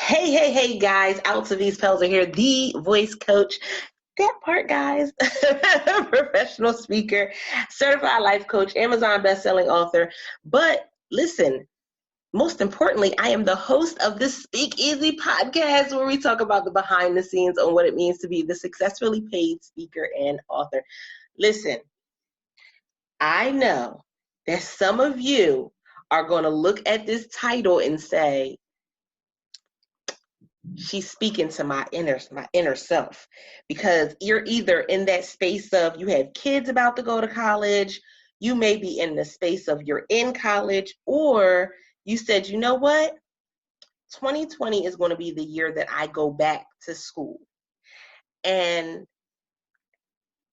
Hey, guys, Alex of These Pels are here, the voice coach. That part, guys. Professional speaker, certified life coach, Amazon bestselling author. But listen, most importantly, I am the host of the Speak Easy podcast where we talk about the behind the scenes on what it means to be the successfully paid speaker and author. Listen, I know that some of you are going to look at this title and say, she's speaking to my inner self, because you're either in that space of you have kids about to go to college, you may be in the space of you're in college, or you said, you know what, 2020 is going to be the year that I go back to school. And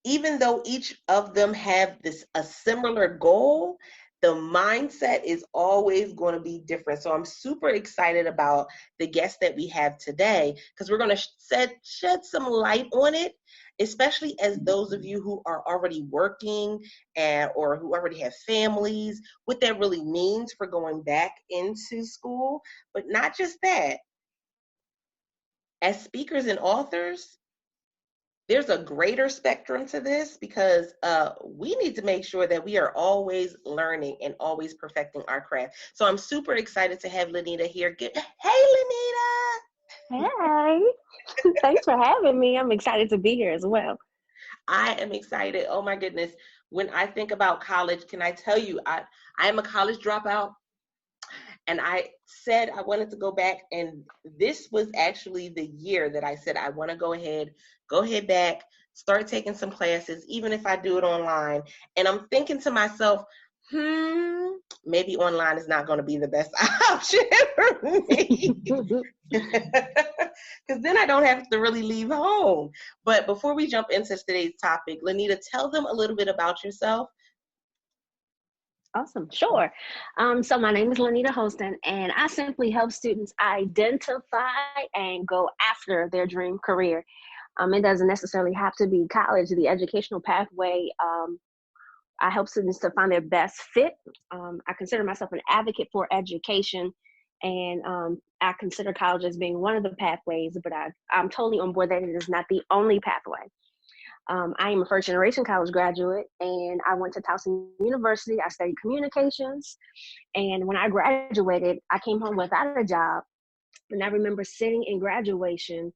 even though each of them have a similar goal, the mindset is always going to be different. So I'm super excited about the guest that we have today, because we're going to shed some light on it, especially as those of you who are already working or who already have families, what that really means for going back into school. But not just that, as speakers and authors, there's a greater spectrum to this, because we need to make sure that we are always learning and always perfecting our craft. So I'm super excited to have Linnita here. Hey, Linnita. Hey, thanks for having me. I'm excited to be here as well. I am excited. Oh my goodness. When I think about college, can I tell you, I am a college dropout. And I said I wanted to go back, and this was actually the year that I said I want to go ahead back, start taking some classes, even if I do it online. And I'm thinking to myself, maybe online is not going to be the best option for me, because then I don't have to really leave home. But before we jump into today's topic, Linnita, tell them a little bit about yourself. Awesome. Sure. So my name is Linnita Hosten, and I simply help students identify and go after their dream career. It doesn't necessarily have to be college. The educational pathway, I help students to find their best fit. I consider myself an advocate for education, and I consider college as being one of the pathways, but I'm totally on board that it is not the only pathway. I am a first-generation college graduate, and I went to Towson University. I studied communications, and when I graduated, I came home without a job. And I remember sitting in graduation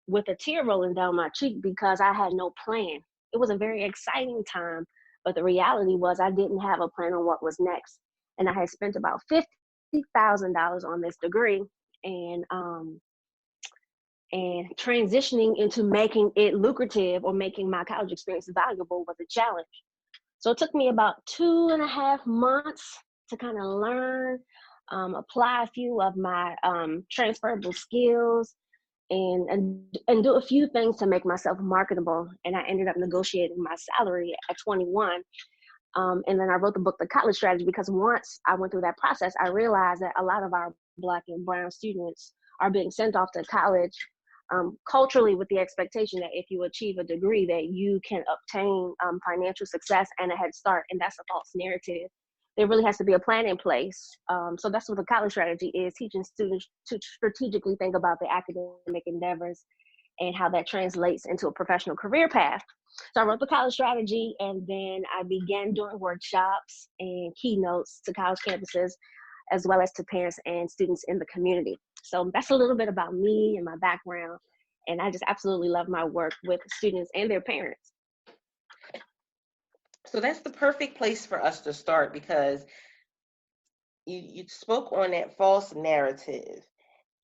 with a tear rolling down my cheek because I had no plan. It was a very exciting time, but the reality was I didn't have a plan on what was next. And I had spent about $50,000 on this degree, and transitioning into making it lucrative or making my college experience valuable was a challenge. So it took me about 2.5 months to kind of learn, apply a few of my transferable skills, and do a few things to make myself marketable. And I ended up negotiating my salary at 21. And then I wrote the book, The College Strategy, because once I went through that process, I realized that a lot of our Black and brown students are being sent off to college culturally with the expectation that if you achieve a degree that you can obtain financial success and a head start. And that's a false narrative. There really has to be a plan in place. So that's what the college strategy is, teaching students to strategically think about their academic endeavors and how that translates into a professional career path. So I wrote the college strategy, and then I began doing workshops and keynotes to college campuses, as well as to parents and students in the community. So that's a little bit about me and my background. And I just absolutely love my work with students and their parents. So that's the perfect place for us to start, because you spoke on that false narrative.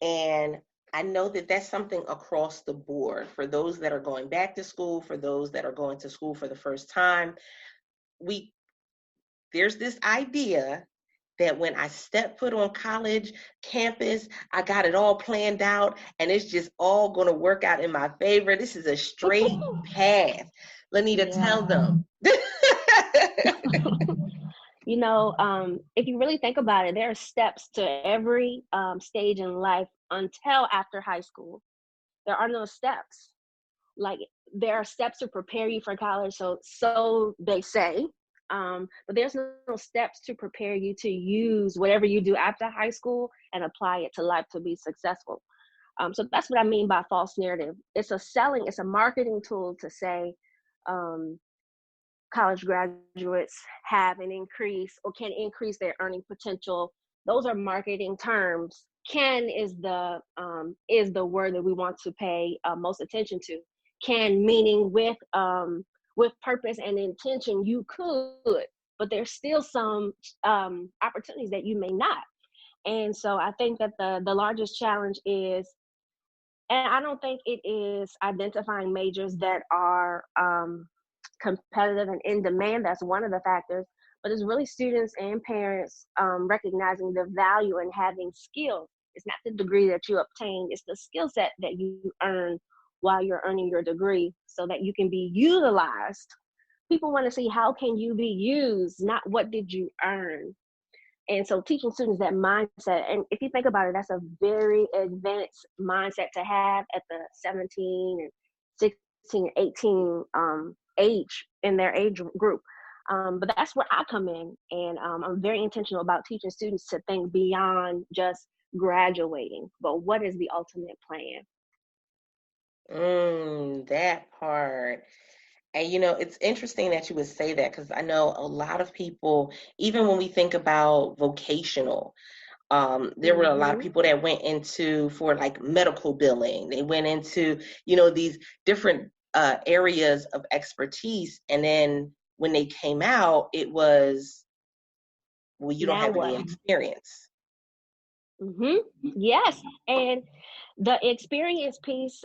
And I know that that's something across the board for those that are going back to school, for those that are going to school for the first time. There's this idea that when I step foot on college campus, I got it all planned out and it's just all going to work out in my favor. This is a straight path. Linnita, tell them. You know, if you really think about it, there are steps to every stage in life until after high school. There are no steps. Like, there are steps to prepare you for college, so they say. But there's no steps to prepare you to use whatever you do after high school and apply it to life to be successful. So that's what I mean by false narrative. It's a marketing tool to say college graduates have an increase or can increase their earning potential. Those are marketing terms. Can is the word that we want to pay most attention to. Can meaning with purpose and intention you could, but there's still some opportunities that you may not. And so I think that the largest challenge is, and I don't think it is identifying majors that are competitive and in demand. That's one of the factors, but it's really students and parents recognizing the value in having skills. It's not the degree that you obtain, it's the skill set that you earn while you're earning your degree so that you can be utilized. People want to see how can you be used, not what did you earn. And so teaching students that mindset, and if you think about it, that's a very advanced mindset to have at the 17 and 16 and 18 age in their age group. But that's where I come in, and I'm very intentional about teaching students to think beyond just graduating, but what is the ultimate plan? That part. And it's interesting that you would say that, because I know a lot of people, even when we think about vocational, there were a lot of people that went into for like medical billing. They went into, these different areas of expertise. And then when they came out, it was, well, you don't have any experience. Yes. And the experience piece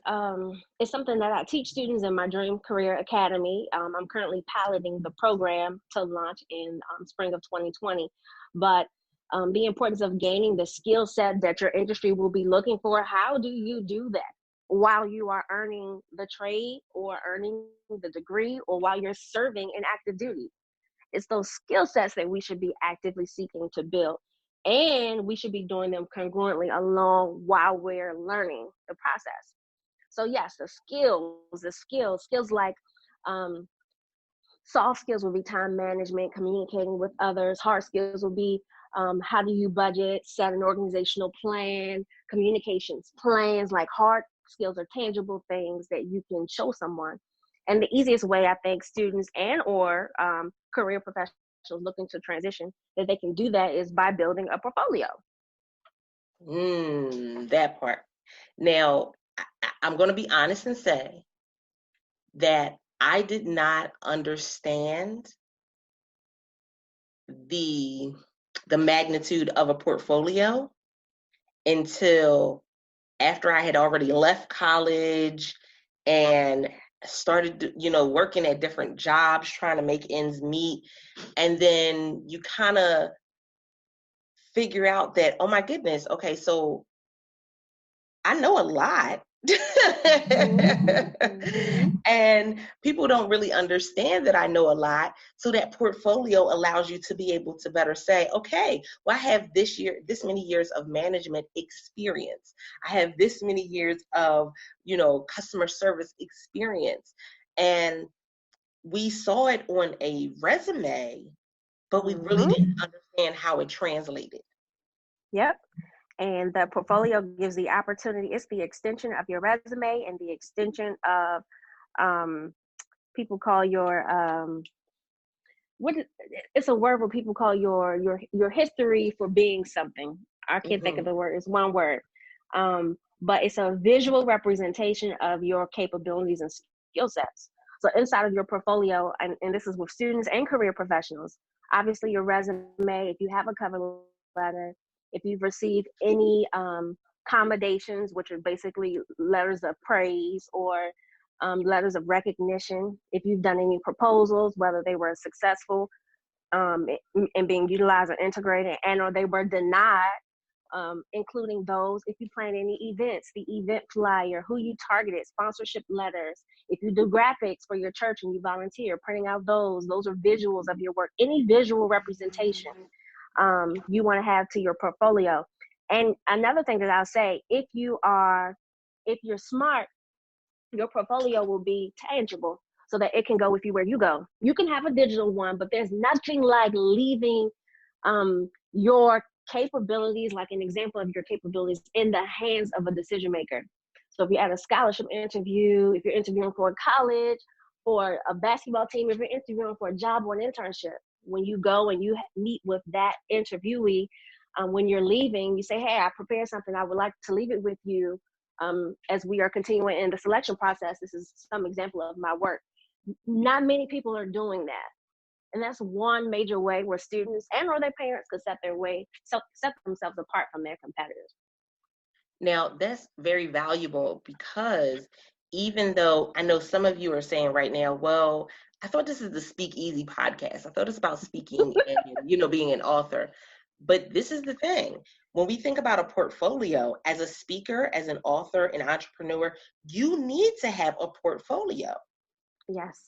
is something that I teach students in my Dream Career Academy. I'm currently piloting the program to launch in spring of 2020. But the importance of gaining the skill set that your industry will be looking for, how do you do that while you are earning the trade or earning the degree or while you're serving in active duty? It's those skill sets that we should be actively seeking to build. And we should be doing them congruently along while we're learning the process. So yes, the skills like soft skills will be time management, communicating with others. Hard skills will be how do you budget, set an organizational plan, communications plans. Like hard skills are tangible things that you can show someone. And the easiest way I think students and or career professionals looking to transition that they can do that is by building a portfolio. That part. Now, I'm going to be honest and say that I did not understand the magnitude of a portfolio until after I had already left college and started, working at different jobs, trying to make ends meet. And then you kind of figure out that, oh my goodness, okay, so I know a lot. And people don't really understand that I know a lot. So that portfolio allows you to be able to better say, okay, well, I have this many years of management experience. I have this many years of, customer service experience. And we saw it on a resume, but we really didn't understand how it translated. Yep. And the portfolio gives the opportunity. It's the extension of your resume and the extension of people call your it's a word where people call your history for being something. I can't think of the word. It's one word. But it's a visual representation of your capabilities and skill sets. So inside of your portfolio, and this is with students and career professionals, obviously your resume, if you have a cover letter, if you've received any commendations, which are basically letters of praise or letters of recognition, if you've done any proposals, whether they were successful and being utilized or integrated and or they were denied, including those, if you plan any events, the event flyer, who you targeted, sponsorship letters, if you do graphics for your church and you volunteer, printing out those are visuals of your work, any visual representation you want to have to your portfolio. And another thing that I'll say, if you're smart, your portfolio will be tangible. so that it can go with you where you go. You can have a digital one, but there's nothing like leaving your capabilities, like an example of your capabilities, in the hands of a decision maker. So if you're at a scholarship interview, if you're interviewing for a college, for a basketball team, if you're interviewing for a job or an internship, when you go and you meet with that interviewee, when you're leaving, you say, hey, I prepared something. I would like to leave it with you as we are continuing in the selection process. This is some example of my work. Not many people are doing that. And that's one major way where students and or their parents could set themselves apart from their competitors. Now, that's very valuable, because even though I know some of you are saying right now, well, I thought this is the Speak Easy podcast. I thought it's about speaking and, being an author. But this is the thing. When we think about a portfolio, as a speaker, as an author, an entrepreneur, you need to have a portfolio. Yes.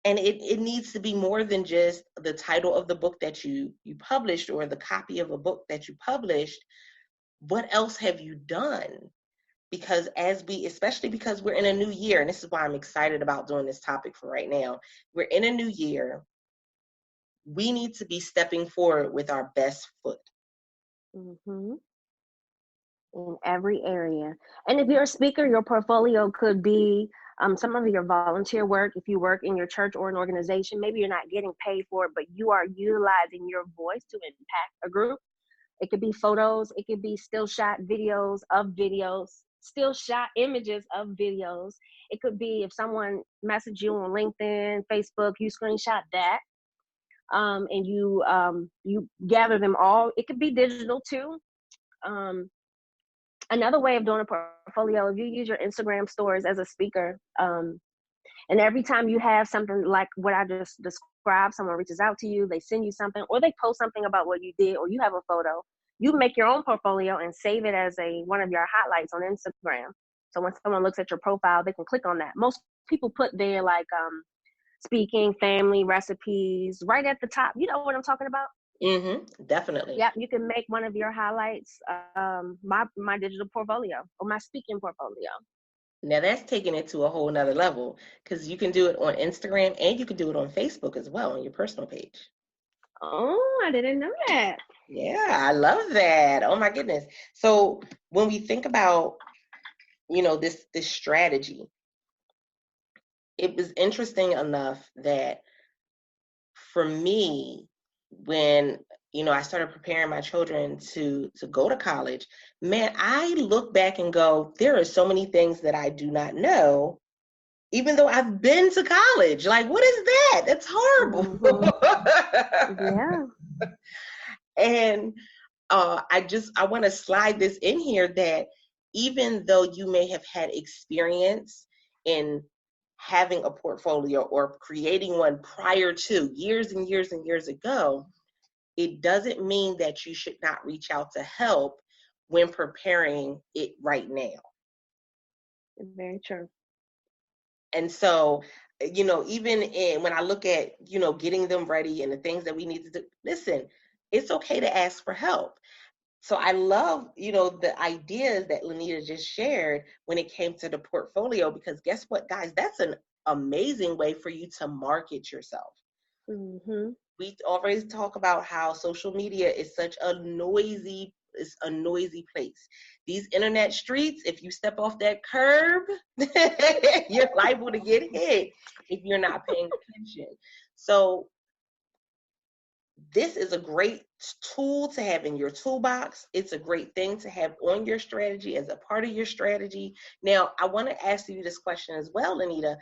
And it needs to be more than just the title of the book that you published or the copy of a book that you published. What else have you done? Because especially because we're in a new year, and this is why I'm excited about doing this topic for right now. We're in a new year. We need to be stepping forward with our best foot. Mm-hmm. In every area. And if you're a speaker, your portfolio could be some of your volunteer work. If you work in your church or an organization, maybe you're not getting paid for it, but you are utilizing your voice to impact a group. It could be photos. It could be still shot videos of videos, still shot images of videos. It could be if someone messaged you on LinkedIn, Facebook, you screenshot that. And you gather them all. It could be digital too. Another way of doing a portfolio, if you use your Instagram stories as a speaker, and every time you have something like what I just described, someone reaches out to you, they send you something, or they post something about what you did, or you have a photo, you make your own portfolio and save it as one of your highlights on Instagram. So when someone looks at your profile, they can click on that. Most people put there like speaking, family, recipes, right at the top. You know what I'm talking about? Mm-hmm, definitely. Yeah, you can make one of your highlights my digital portfolio or my speaking portfolio. Now that's taking it to a whole nother level, because you can do it on Instagram and you can do it on Facebook as well, on your personal page. Oh, I didn't know that. Yeah, I love that. Oh my goodness. So when we think about, this strategy, it was interesting enough that for me, when I started preparing my children to go to college, man, I look back and go, there are so many things that I do not know, even though I've been to college. Like, what is that? That's horrible. Mm-hmm. Yeah. And I want to slide this in here that even though you may have had experience in having a portfolio or creating one prior to years and years and years ago, it doesn't mean that you should not reach out to help when preparing it right now. Very true. And so, even when I look at, getting them ready and the things that we need to do, listen, it's okay to ask for help. So I love, the ideas that Linnita just shared when it came to the portfolio, because guess what, guys, that's an amazing way for you to market yourself. Mm-hmm. We always talk about how social media is such a noisy place. These internet streets, if you step off that curb, you're liable to get hit if you're not paying attention. So this is a great tool to have in your toolbox. It's a great thing to have on your strategy as a part of your strategy. Now, I want to ask you this question as well, Linnita.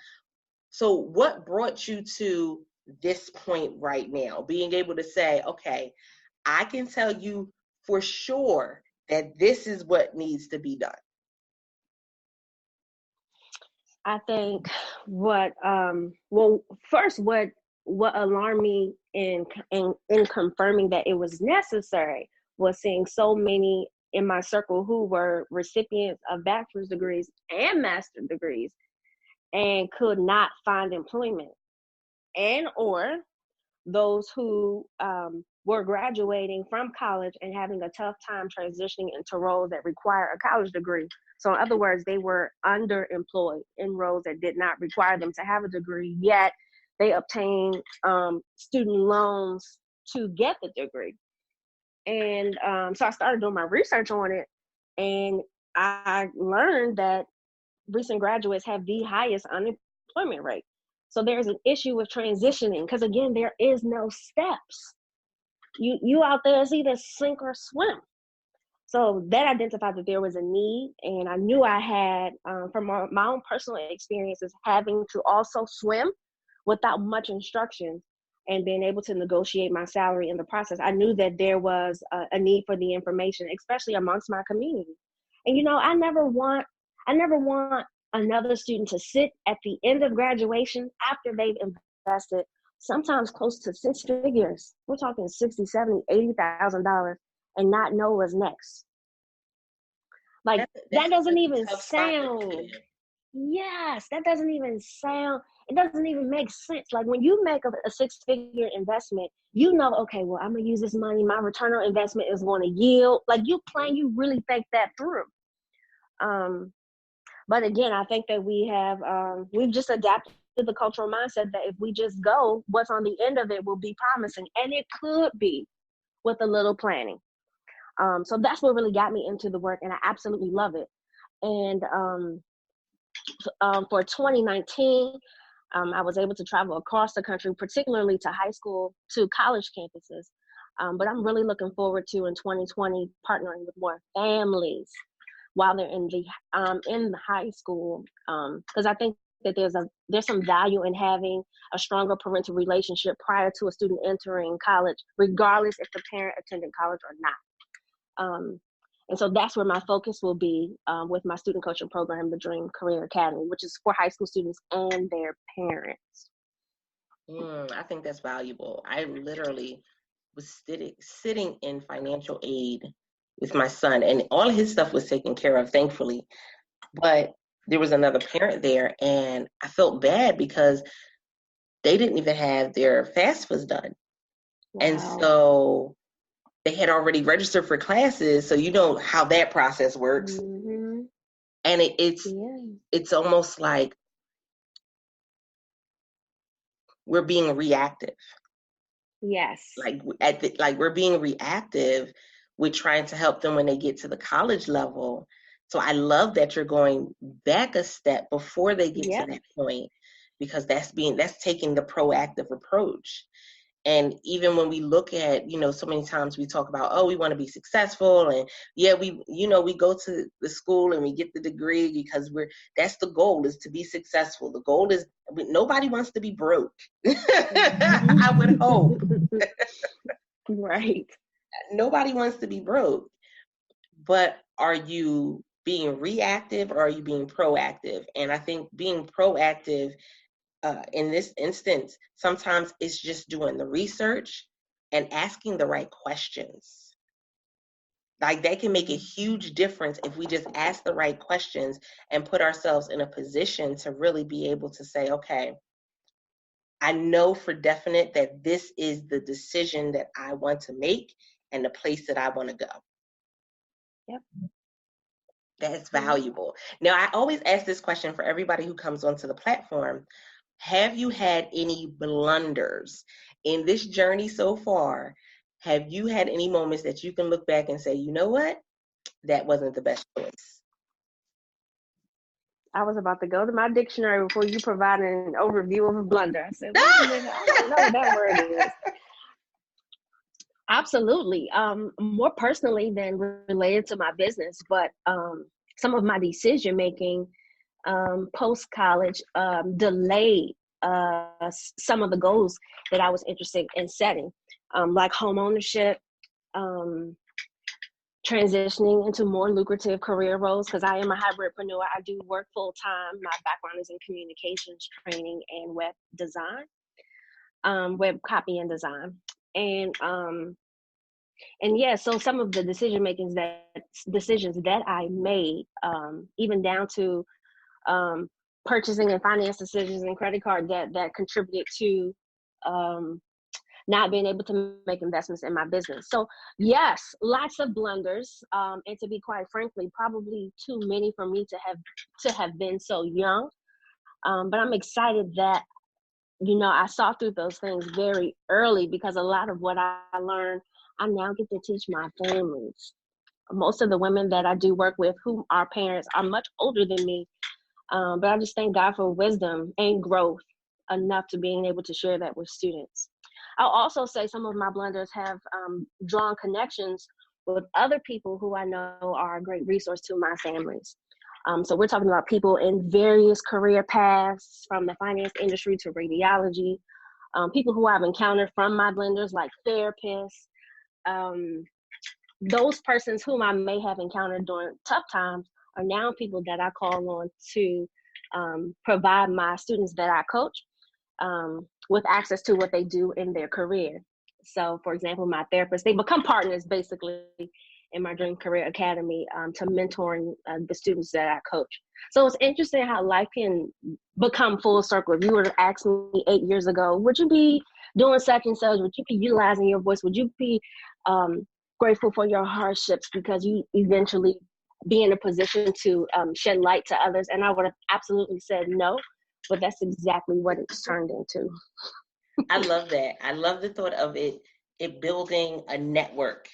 So what brought you to this point right now, being able to say, okay, I can tell you for sure that this is what needs to be done? I think what first what alarmed me in confirming that it was necessary was seeing so many in my circle who were recipients of bachelor's degrees and master's degrees and could not find employment, and or those who were graduating from college and having a tough time transitioning into roles that require a college degree. So in other words, they were underemployed in roles that did not require them to have a degree, yet they obtained student loans to get the degree. And so I started doing my research on it, and I learned that recent graduates have the highest unemployment rate. So there's an issue with transitioning because, again, there is no steps. You out there, is either sink or swim. So that identified that there was a need, and I knew I had, from my own personal experiences, having to also swim without much instruction and being able to negotiate my salary in the process. I knew that there was a need for the information, especially amongst my community. And, you know, I never want another student to sit at the end of graduation after they've invested sometimes close to six figures. We're talking $60,000, $70,000, $80,000 and not know what's next. Like that doesn't even sound. Yes, that doesn't even sound. It doesn't even make sense. Like when you make a six-figure investment, you know, okay, well, I'm gonna use this money. My return on investment is going to yield. Like you really think that through. But again, I think that we've just adapted to the cultural mindset that if we just go, what's on the end of it will be promising, and it could be with a little planning. So that's what really got me into the work, and I absolutely love it. And for 2019, I was able to travel across the country, particularly to high school, to college campuses. But I'm really looking forward to, in 2020, partnering with more families while they're in the high school, because I think that there's some value in having a stronger parental relationship prior to a student entering college, regardless if the parent attended college or not. And so that's where my focus will be with my student coaching program, the Dream Career Academy, which is for high school students and their parents. I think that's valuable. I literally was sitting in financial aid with my son, and all his stuff was taken care of, thankfully. But there was another parent there, and I felt bad because they didn't even have their FAFSAs done. Wow. And so they had already registered for classes, so you know how that process works. Mm-hmm. And it's almost like we're being reactive. Yes. Like we're being reactive with trying to help them when they get to the college level. So I love that you're going back a step before they get to that point, because that's taking the proactive approach. And even when we look at, you know, so many times we talk about, oh, we want to be successful. And we go to the school and we get the degree because that's the goal, is to be successful. The goal is, nobody wants to be broke. I would hope. Right. Nobody wants to be broke. But are you being reactive or are you being proactive? And I think being proactive, in this instance, sometimes it's just doing the research and asking the right questions. Like that can make a huge difference if we just ask the right questions and put ourselves in a position to really be able to say, okay, I know for definite that this is the decision that I want to make and the place that I want to go. Yep. That's valuable. Now, I always ask this question for everybody who comes onto the platform. Have you had any blunders in this journey so far? Have you had any moments that you can look back and say, you know what? That wasn't the best choice. I was about to go to my dictionary before you provided an overview of a blunder. I said, wait a minute, I don't know what that word is. Absolutely. More personally than related to my business, but some of my decision making post-college delayed some of the goals that I was interested in setting, like home ownership, transitioning into more lucrative career roles, because I am a hybridpreneur. I do work full-time. My background is in communications training and web design, web copy and design. And yeah, so some of the decisions that I made, even down to purchasing and finance decisions and credit card debt, that contributed to not being able to make investments in my business. So yes, lots of blunders. And to be quite frankly, probably too many for me to have been so young. But I'm excited that, I saw through those things very early, because a lot of what I learned, I now get to teach my families. Most of the women that I do work with, who are parents, are much older than me. But I just thank God for wisdom and growth enough to being able to share that with students. I'll also say some of my blunders have drawn connections with other people who I know are a great resource to my families. So we're talking about people in various career paths, from the finance industry to radiology, people who I've encountered from my blenders, like therapists, those persons whom I may have encountered during tough times are now people that I call on to provide my students that I coach with access to what they do in their career. So, for example, my therapists, they become partners basically in my Dream Career Academy to mentoring the students that I coach. So it's interesting how life can become full circle. If you were to ask me 8 years ago, would you be doing such and such? Would you be utilizing your voice? Would you be grateful for your hardships because you eventually be in a position to shed light to others? And I would have absolutely said no, but that's exactly what it's turned into. I love that. I love the thought of it building a network,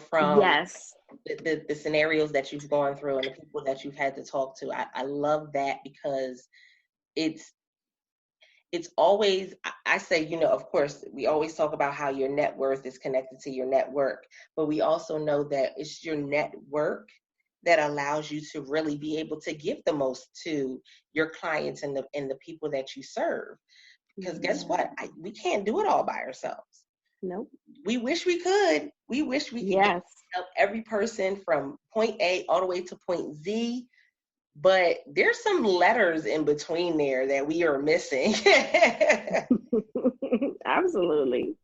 from Yes. the scenarios that you've gone through and the people that you've had to talk to. I love that, because it's always, I say, of course, we always talk about how your net worth is connected to your network, but we also know that it's your network that allows you to really be able to give the most to your clients and the people that you serve. Because guess what? We can't do it all by ourselves. Nope. We wish we could. We wish we could help every person from point A all the way to point Z. But there's some letters in between there that we are missing. Absolutely.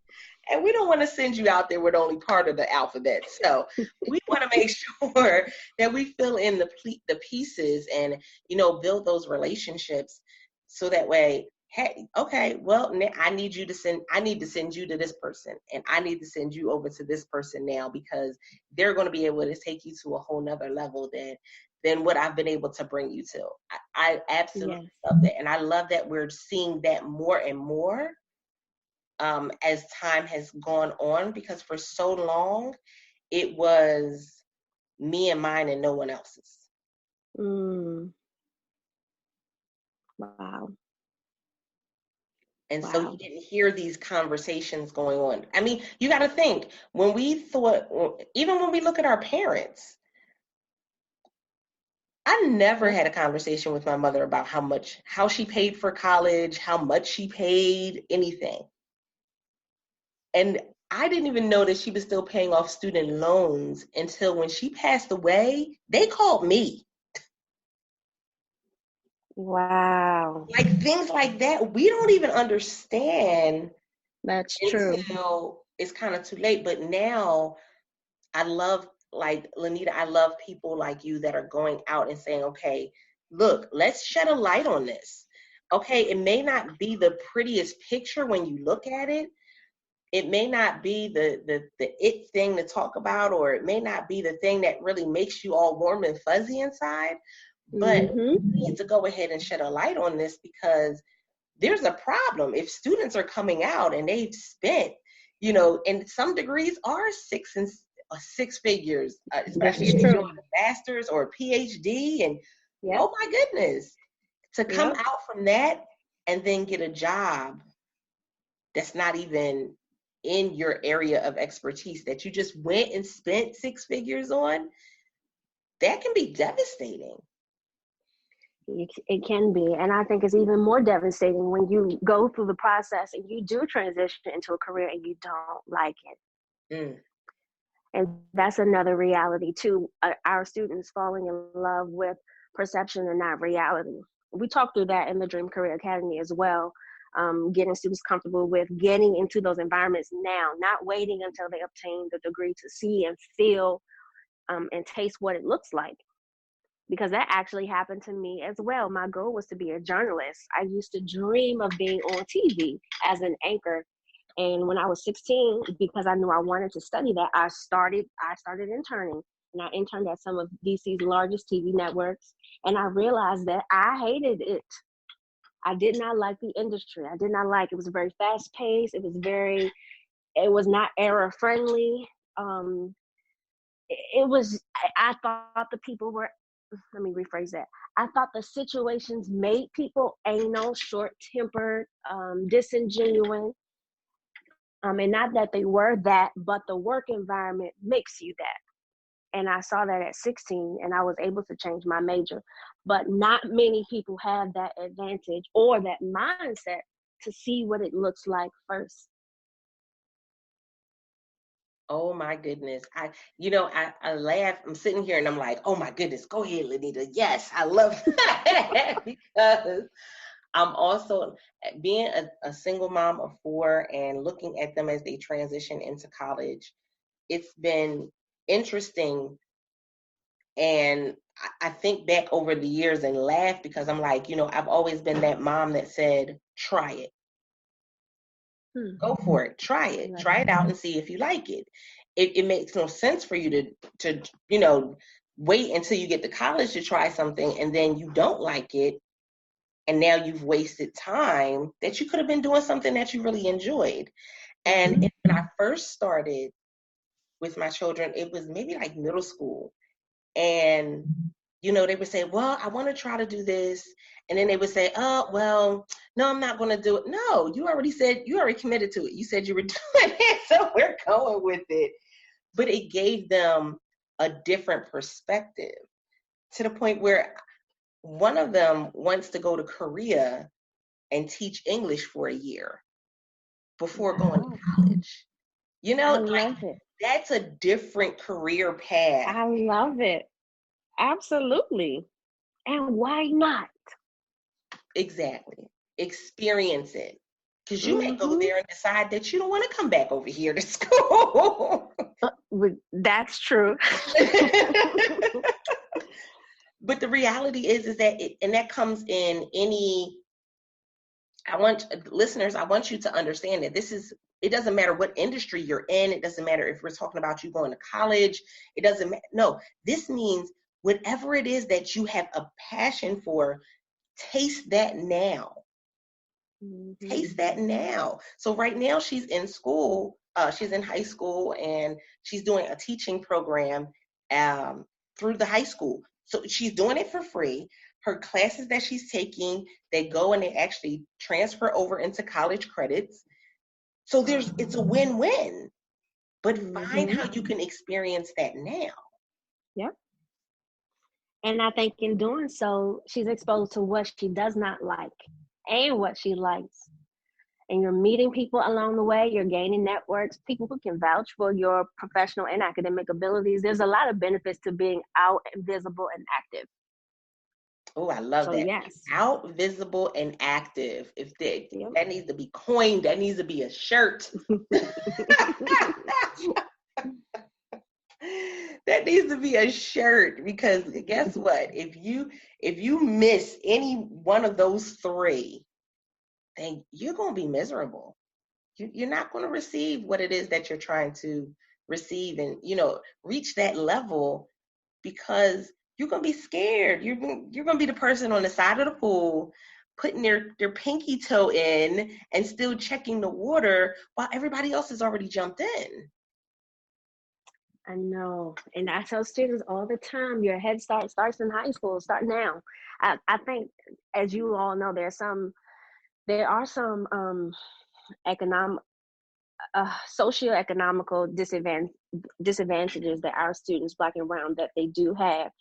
And we don't want to send you out there with only part of the alphabet. So we want to make sure that we fill in the pieces and, build those relationships, so that way, hey, okay, well, I need to send you to this person, and I need to send you over to this person now, because they're going to be able to take you to a whole nother level than what I've been able to bring you to. I absolutely love that. And I love that we're seeing that more and more as time has gone on, because for so long it was me and mine and no one else's. Wow. And so you didn't hear these conversations going on. I mean, you got to think, even when we look at our parents, I never had a conversation with my mother about how she paid for college, how much she paid, anything. And I didn't even know that she was still paying off student loans until when she passed away, they called me. Wow. Like things like that, we don't even understand. That's true. Until it's kind of too late. But now I love, like Linnita, I love people like you that are going out and saying, okay, look, let's shed a light on this. Okay, it may not be the prettiest picture when you look at it. It may not be the it thing to talk about, or it may not be the thing that really makes you all warm and fuzzy inside. But we need to go ahead and shed a light on this, because there's a problem. If students are coming out and they've spent, and some degrees are six figures, especially if you're doing a master's or a PhD, and oh my goodness, to come out from that and then get a job that's not even in your area of expertise, that you just went and spent 6 figures on, that can be devastating. It can be. And I think it's even more devastating when you go through the process and you do transition into a career and you don't like it. And that's another reality too. Our students falling in love with perception and not reality. We talk through that in the Dream Career Academy as well. Getting students comfortable with getting into those environments now, not waiting until they obtain the degree to see and feel and taste what it looks like. Because that actually happened to me as well. My goal was to be a journalist. I used to dream of being on TV as an anchor And when I was 16, because I knew I wanted to study that, I started interning. And I interned at some of DC's largest TV networks. And I realized that I hated it. I did not like the industry. I did not like it. It was very fast paced. It was not era friendly. I thought the people were, let me rephrase that. I thought the situations made people anal, short-tempered, disingenuous. And not that they were that, but the work environment makes you that. And I saw that at 16, and I was able to change my major. But not many people have that advantage or that mindset to see what it looks like first. Oh my goodness. I laugh. I'm sitting here and I'm like, oh my goodness, go ahead, Linnita. Yes, I love that because I'm also being a single mom of 4 and looking at them as they transition into college. It's been interesting. And I think back over the years and laugh because I'm like, I've always been that mom that said, try it. Go for it. Try it out and see if you like it. It makes no sense for you to wait until you get to college to try something and then you don't like it. And now you've wasted time that you could have been doing something that you really enjoyed. And when I first started with my children, it was maybe like middle school. And, they would say, well, I want to try to do this. And then they would say, oh, well, no, I'm not going to do it. No, you already committed to it. You said you were doing it, so we're going with it. But it gave them a different perspective to the point where one of them wants to go to Korea and teach English for a year before going to college. I love it. That's a different career path. I love it. Absolutely. And why not? Exactly. Experience it. Because you may go there and decide that you don't want to come back over here to school. That's true. But the reality is that, and that comes in I want you to understand that it doesn't matter what industry you're in. It doesn't matter if we're talking about you going to college. It doesn't matter. No, this means whatever it is that you have a passion for, taste that now. Taste that now. So right now she's in school. She's in high school and she's doing a teaching program through the high school. So she's doing it for free. Her classes that she's taking, they go and they actually transfer over into college credits. So it's a win-win. But find how you can experience that now. Yep. And I think in doing so, she's exposed to what she does not like and what she likes. And you're meeting people along the way. You're gaining networks, people who can vouch for your professional and academic abilities. There's a lot of benefits to being out and visible and active. Oh, I love that. Yes. Out, visible, and active. That needs to be coined. That needs to be a shirt. That needs to be a shirt, because guess what? If you miss any one of those 3, then you're going to be miserable. You're not going to receive what it is that you're trying to receive and, reach that level, because you're going to be scared. You're going to be the person on the side of the pool putting their pinky toe in and still checking the water while everybody else has already jumped in. I know. And I tell students all the time, your head start starts in high school. Start now. I think, as you all know, there are some socioeconomical disadvantages that our students, Black and brown, that they do have.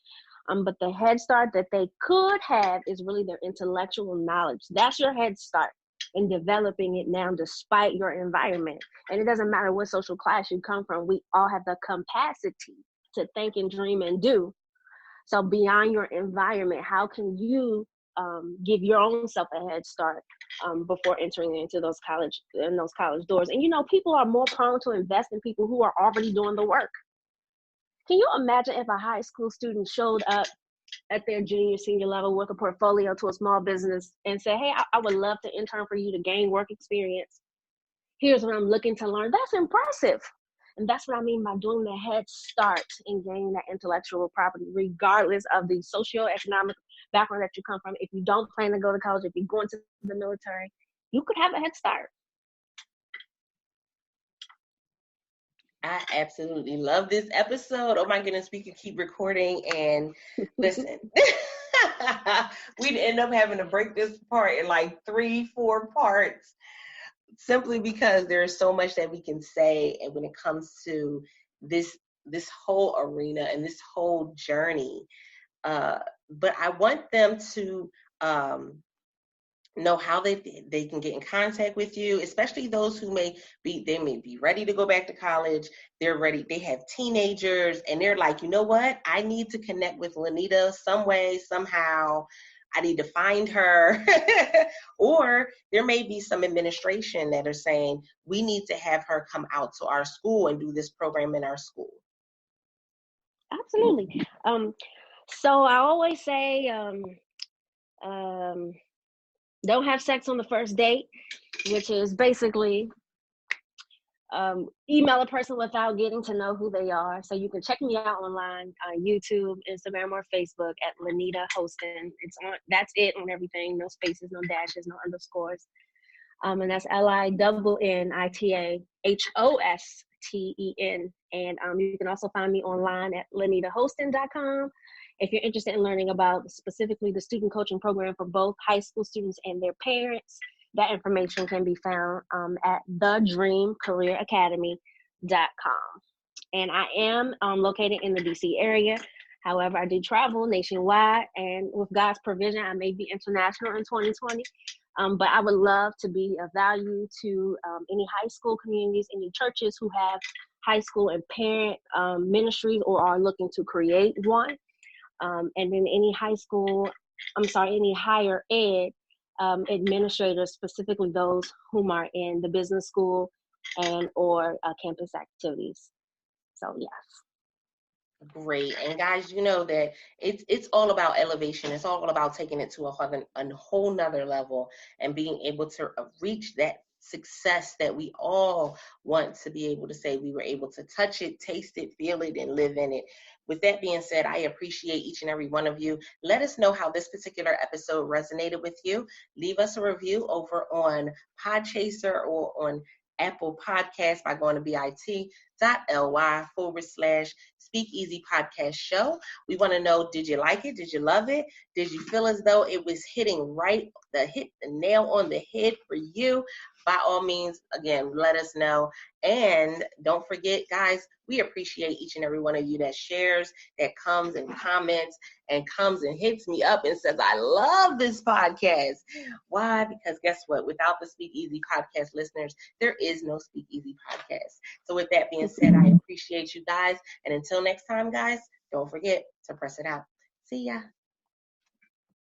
But the head start that they could have is really their intellectual knowledge. That's your head start in developing it now, despite your environment. And it doesn't matter what social class you come from. We all have the capacity to think and dream and do. So beyond your environment, how can you give your own self a head start before entering into those college doors? And people are more prone to invest in people who are already doing the work. Can you imagine if a high school student showed up at their senior level with a portfolio to a small business and said, hey, I would love to intern for you to gain work experience? here's what I'm looking to learn. That's impressive. And that's what I mean by doing the head start and gaining that intellectual property, regardless of the socioeconomic background that you come from. If you don't plan to go to college, if you're going to the military, you could have a head start. I absolutely love this episode. Oh my goodness, we could keep recording and listen. We'd end up having to break this part in like 3-4 parts, simply because there's so much that we can say. And when it comes to this whole arena and this whole journey, but I want them to know how they can get in contact with you, especially those who may be ready to go back to college. They're ready. They have teenagers and they're like, you know what? I need to connect with Linnita some way, somehow. I need to find her. Or there may be some administration that are saying, we need to have her come out to our school and do this program in our school. Absolutely. So I always say, don't have sex on the first date, which is basically email a person without getting to know who they are. So you can check me out online on YouTube, Instagram, or Facebook at Linnita Hosten. It's on. That's it on everything. No spaces, no dashes, no underscores. And that's LINNITA HOSTEN. And you can also find me online at linnitahosten.com. If you're interested in learning about specifically the student coaching program for both high school students and their parents, that information can be found at thedreamcareeracademy.com. And I am located in the DC area. However, I do travel nationwide, and with God's provision, I may be international in 2020. But I would love to be of value to any high school communities, any churches who have high school and parent ministries or are looking to create one. And then any any higher ed administrators, specifically those whom are in the business school and or campus activities. So yes. Great. And guys, you know that it's all about elevation. It's all about taking it to a whole nother level and being able to reach that success that we all want to be able to say we were able to touch it, taste it, feel it, and live in it. With that being said, I appreciate each and every one of you. Let us know how this particular episode resonated with you. Leave us a review over on Podchaser or on Apple Podcasts by going to bit.ly/Speakeasy Podcast Show. We want to know, did you like it? Did you love it? Did you feel as though it was hit the nail on the head for you? By all means, again, let us know. And don't forget, guys, we appreciate each and every one of you that shares, that comes and comments and comes and hits me up and says, I love this podcast. Why? Because guess what? Without the Speakeasy Podcast listeners, there is no Speakeasy Podcast. So with that being said, I appreciate you guys. And until next time, guys, don't forget to press it out. See ya.